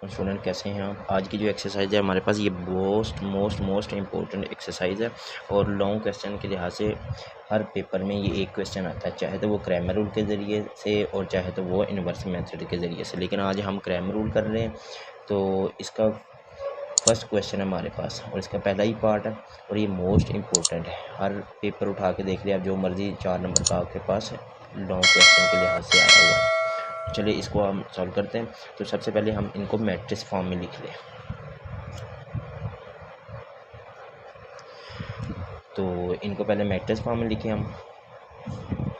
Student कैसे हैं आप। आज की जो एक्सरसाइज है हमारे पास ये मोस्ट इम्पोर्टेंट एक्सरसाइज है और लॉन्ग क्वेश्चन के लिहाज से हर पेपर में ये एक क्वेश्चन आता है, चाहे तो वो क्रैमर रूल के ज़रिए से और चाहे तो वो इन्वर्स मेथड के ज़रिए से। लेकिन आज हम क्रैमर रूल कर रहे हैं तो इसका फर्स्ट क्वेश्चन है हमारे पास और इसका पहला ही पार्ट है और ये मोस्ट इम्पोर्टेंट है। हर पेपर उठा के देख लिया आप, जो मर्ज़ी 4 नंबर का आपके पास लॉन्ग क्वेश्चन के लिहाज से आया हुआ है। चलिए इसको हम सॉल्व करते हैं। तो सबसे पहले हम इनको मैट्रिक्स फॉर्म में लिख लें। तो इनको पहले मैट्रिक्स फॉर्म में लिखें हम।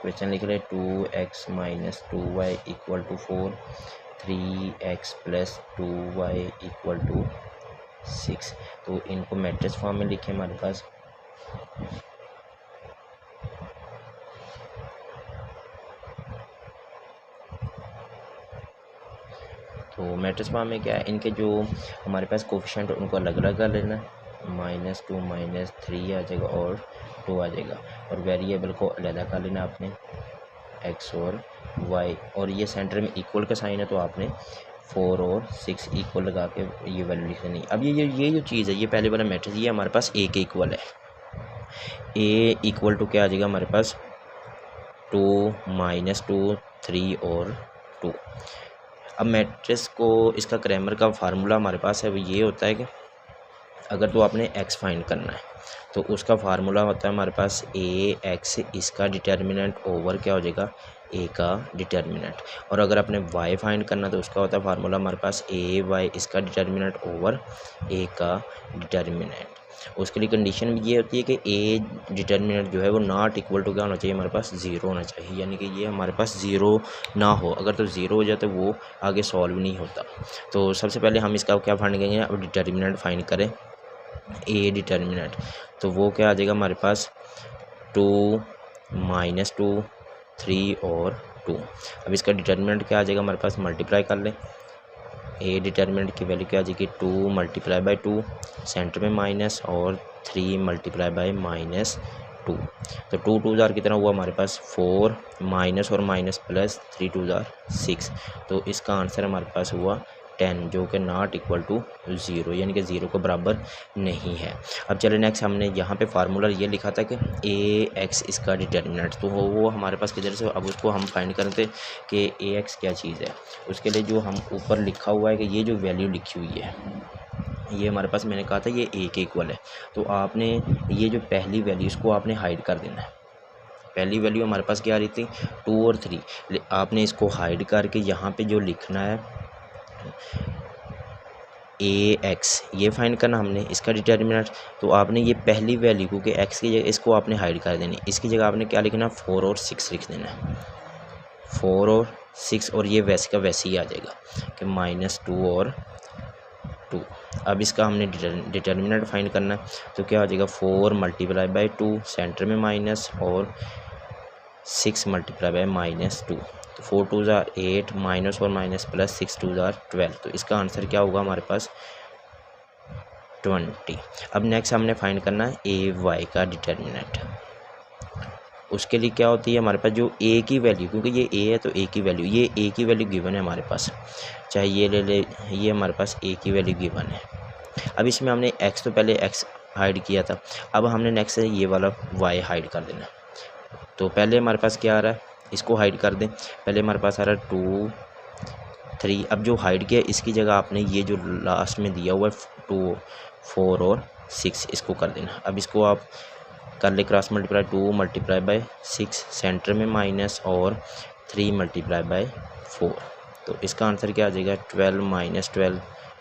क्वेश्चन लिख रहे 2x minus 2y equal to 4, 3x plus 2y equal to 6। तो इनको मैट्रिक्स फॉर्म में लिखें हमारे पास। तो मैट्रिक्स फॉर्म में क्या है, इनके जो हमारे पास कोफिशिएंट उनको अलग अलग कर लेना है। -2 -3 आ जाएगा और 2 आ जाएगा और वेरिएबल को अलग कर लेना आपने, x और y। और ये सेंटर में इक्वल का साइन है तो आपने 4 और 6 इक्वल लगा के ये वैल्यू लिख लेनी। अब ये जो चीज़ है, ये पहले वाला मैट्रिक्स, ये हमारे पास a के इक्वल है। a इक्वल टू क्या आ जाएगा हमारे पास 2 -2 3 और 2। अब मैट्रिक्स को इसका क्रैमर का फार्मूला हमारे पास है, वो ये होता है कि अगर तो आपने x फाइंड करना है तो उसका फार्मूला होता है हमारे पास ax इसका डिटर्मिनेंट ओवर क्या हो जाएगा a का डिटर्मिनेंट। और अगर आपने y फाइंड करना तो उसका होता है फार्मूला हमारे पास ay इसका डिटर्मिनेंट ओवर a का डिटर्मिनेंट। उसके लिए कंडीशन भी ये होती है कि a डिटर्मिनेंट जो है वो नॉट इक्वल टू क्या होना चाहिए, हमारे पास 0 होना चाहिए, यानी कि ये हमारे पास 0 ना हो। अगर तो 0 हो जाए तो वो आगे सॉल्व नहीं होता। तो सबसे पहले हम इसका क्या फाइंड करेंगे, अब डिटर्मिनेंट फाइंड करें a डिटर्मिनेंट। तो वो क्या आ जाएगा हमारे पास 2 -2 3 और 2। अब इसका डिटर्मिनेंट क्या आ जाएगा हमारे पास, मल्टीप्लाई कर लें। a डिटर्मिनेंट की वैल्यू क्या आ जाएगी 2 × 2, सेंटर में माइनस, और 3 × -2। तो 2 2 जार कितना हुआ हमारे पास 4, माइनस और माइनस प्लस 3 2 जार 6। तो इसका आंसर हमारे पास हुआ 10, जो कि नॉट इक्वल टू 0, यानी कि 0 के बराबर नहीं है। अब चले नेक्स्ट, हमने यहाँ पे फार्मूला ये लिखा था कि ax इसका डिटर्मिनेंट, तो वो हमारे पास किधर से, अब उसको हम फाइंड करते कि ax क्या चीज़ है। उसके लिए जो हम ऊपर लिखा हुआ है कि ये जो वैल्यू लिखी हुई है ये हमारे पास, मैंने कहा था ये a के इक्वल है। तो आपने ये जो पहली वैल्यू इसको आपने हाइड कर देना है। पहली वैल्यू हमारे पास क्या आ रही थी 2 और 3, आपने इसको हाइड करके यहाँ पे जो लिखना है ax ये फाइंड करना हमने, इसका डिटर्मिनेंट। तो आपने ये पहली वैल्यू क्योंकि x की जगह इसको आपने हाइड कर देनी, इसकी जगह आपने क्या लिखना 4 और 6 लिख देना, 4 और 6, और ये वैसे का वैसे ही आ जाएगा कि -2 और 2। अब इसका हमने डिटर्मिनेंट फाइंड करना है तो क्या हो जाएगा 4 × 2, सेंटर में माइनस, और 6 × -2। तो 4 2 जार 8, माइनस और माइनस प्लस 6 2 जार 12। तो इसका आंसर क्या होगा हमारे पास 20। अब नेक्स्ट हमने फाइंड करना है ay का डिटर्मिनेंट। उसके लिए क्या होती है हमारे पास जो a की वैल्यू, क्योंकि ये a है तो a की वैल्यू, ये a की वैल्यू गिवन है हमारे पास, चाहे ये ले ले, ये हमारे पास a की वैल्यू गिवन है। अब इसमें हमने x तो पहले x हाइड किया था, अब हमने नेक्स्ट ये वाला y हाइड कर देना। तो पहले हमारे पास क्या आ रहा है, इसको हाइड कर दें। पहले हमारे पास आ रहा है 2 3, अब जो हाइड किया इसकी जगह आपने ये जो लास्ट में दिया हुआ है 2 4 और 6 इसको कर देना। अब इसको आप कर ले क्रॉस मल्टीप्लाई, 2 × 6, सेंटर में माइनस, और 3 × 4। तो इसका आंसर क्या आ जाएगा 12 - 12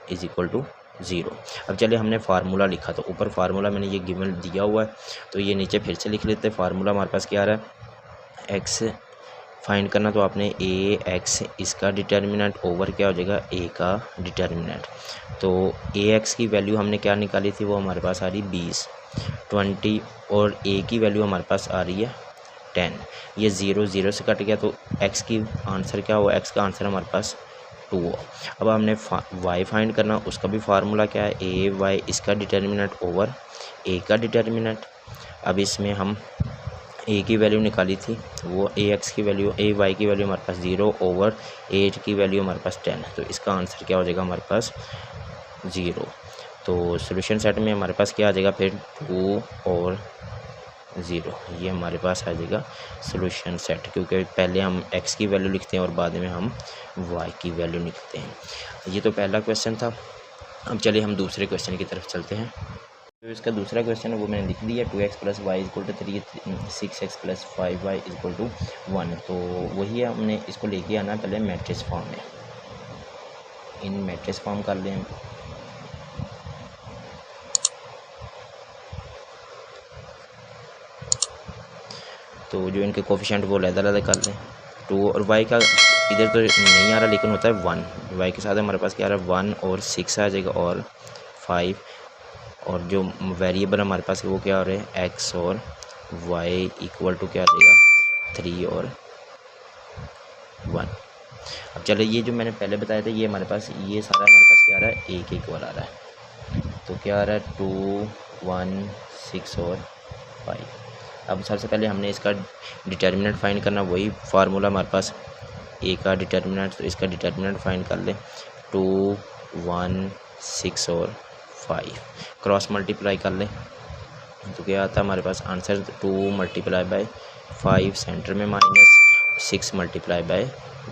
= 0। अब चलिए हमने फार्मूला लिखा, तो ऊपर फार्मूला मैंने ये गिवन दिया हुआ है तो ये नीचे फिर से लिख लेते हैं। फार्मूला हमारे पास क्या आ रहा है, x फाइंड करना, तो आपने ax इसका डिटर्मिनेंट ओवर क्या हो जाएगा a का डिटर्मिनेंट। तो ax की वैल्यू हमने क्या निकाली थी, वो हमारे पास आ रही 20 20, और a की वैल्यू हमारे पास आ रही है 10। ये 0 0 से कट गया तो x की आंसर क्या हुआ, x का आंसर हमारे पास 2 हो। अब हमने y फाइंड करना, उसका भी फार्मूला क्या है ay इसका डिटर्मिनेंट ओवर a का डिटर्मिनेंट। अब इसमें हम ए की वैल्यू निकाली थी, वो ए एक्स की वैल्यू, ए वाई की वैल्यू हमारे पास 0 ओवर 8 की वैल्यू हमारे पास 10, तो इसका आंसर क्या हो जाएगा हमारे पास 0। तो सोल्यूशन सेट में हमारे पास क्या आ जाएगा फिर 2 और 0, ये हमारे पास आ जाएगा सोल्यूशन सेट, क्योंकि पहले हम x की वैल्यू लिखते हैं और बाद में हम y की वैल्यू लिखते हैं। ये तो पहला क्वेश्चन था। अब चलिए हम दूसरे क्वेश्चन की तरफ चलते हैं। तो इसका दूसरा क्वेश्चन है वो मैंने लिख दिया, 2x + y = 3, 6x + 5y = 1। तो वही है, हमने इसको लेके आना पहले मैट्रिक्स फॉर्म में, इन मैट्रिक्स फॉर्म कर लें। तो जो इनके कोफिशिएंट वो अलग-अलग कर लें। 2 और y का इधर तो नहीं आ रहा लेकिन होता है 1, y के साथ हमारे पास क्या आ रहा है 1 और 6 आ जाएगा और 5, और जो वेरिएबल हमारे पास है वो क्या हो रहा है x और y = क्या आ जाएगा 3 और 1। अब चलो ये जो मैंने पहले बताया था ये हमारे पास, ये सारा हमारे पास क्या आ रहा है 1 इक्वल आ रहा है, तो क्या आ रहा है 2, 1, 6 और 5। अब सबसे पहले हमने इसका डिटर्मिनेंट फाइंड करना, वही फार्मूला हमारे पास ए का डिटर्मिनेंट, तो इसका डिटर्मिनेंट फाइंड कर लें। 2, 1, 6 और 5 क्रॉस मल्टीप्लाई कर लें, तो क्या आता है हमारे पास आंसर 2 × 5 सेंटर में माइनस 6 ×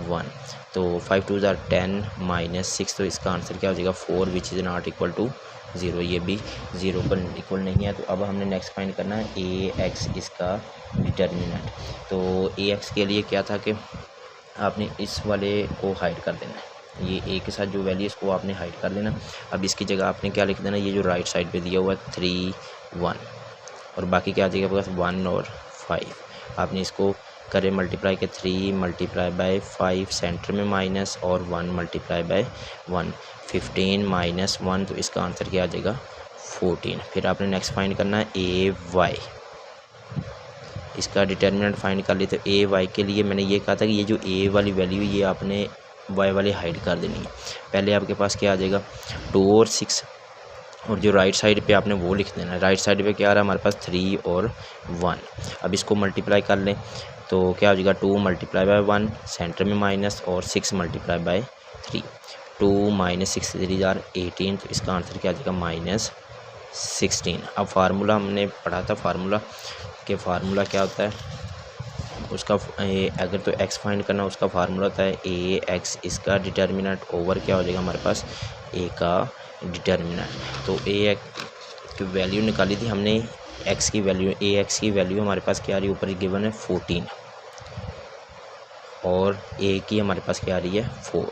1, तो 5 2 = 10 -6, तो इसका आंसर क्या हो जाएगा 4, which is not equal to 0, ये भी 0 पर इक्वल नहीं है। तो अब हमने नेक्स्ट फाइंड करना है ए एक्स, इसका डिटर्मिनेंट। तो ए एक्स के लिए क्या था कि आपने इस वाले को हाइड कर देना है, ये ए के साथ जो वैल्यू इसको आपने हाइड कर देना। अब इसकी जगह आपने क्या लिख देना, ये जो राइट साइड पे दिया हुआ है 3, 1, और बाकी क्या आ जाएगा आपके पास 1 और 5। आपने इसको करें मल्टीप्लाई के 3 × 5 सेंटर में माइनस और 1 × 1, 15 - 1, तो इसका आंसर क्या आ जाएगा 14। फिर आपने नेक्स्ट फाइंड करना है ए वाई, इसका डिटर्मिनेंट फाइंड कर लिए। तो ए वाई के लिए मैंने ये कहा था कि ये जो ए वाली वैल्यू ये आपने वाई वाली हाइड कर देनी है। पहले आपके पास क्या आ जाएगा 2 और 6, और जो राइट साइड पे आपने वो लिख देना है। राइट साइड पे क्या आ रहा है हमारे पास 3 और 1। अब इसको मल्टीप्लाई कर लें तो क्या हो जाएगा 2 × 1 सेंटर में माइनस और 6 × 3, 2 - 6 3 = 18, तो इसका आंसर क्या आ जाएगा -16। अब फार्मूला हमने पढ़ा था, फार्मूला क्या होता है उसका, अगर तो x फाइंड करना उसका फार्मूला होता है ए एक्स, इसका डिटर्मिनेंट ओवर क्या हो जाएगा हमारे पास ए का डिटर्मिनेंट। तो ए एक्स की वैल्यू निकाली थी हमने, x की वैल्यू, ए एक्स की वैल्यू हमारे पास क्या आ रही है, ऊपर गिवन है 14, और ए की हमारे पास क्या आ रही है 4,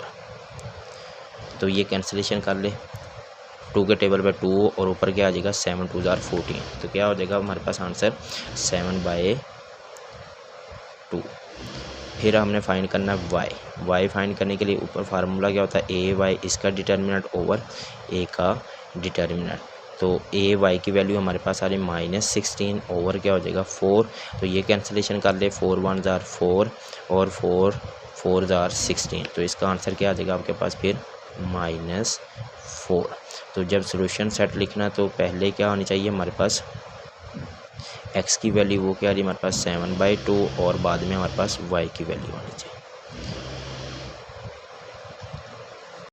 तो ये कैंसिलेशन कर ले, 2 के टेबल पे 2 और ऊपर क्या आ जाएगा 7 2 = 14, तो क्या हो जाएगा हमारे पास आंसर 7/2। फिर हमने फाइंड करना है वाई फाइंड करने के लिए ऊपर फार्मूला क्या होता है ए वाई, इसका डिटर्मिनेंट ओवर ए का डिटर्मिनेंट। तो ए वाई की वैल्यू हमारे पास आ रही है -16 ओवर क्या हो जाएगा 4, तो ये कैंसिलेशन कर ले, 4 1 = 4 और 4 4 = 16, तो इसका आंसर क्या आ जाएगा आपके पास फिर -4। तो जब सोल्यूशन सेट लिखना तो पहले क्या होनी चाहिए हमारे पास x की वैल्यू वो क्या आ रही है हमारे पास 7/2, और बाद में हमारे पास y की वैल्यू आनी चाहिए।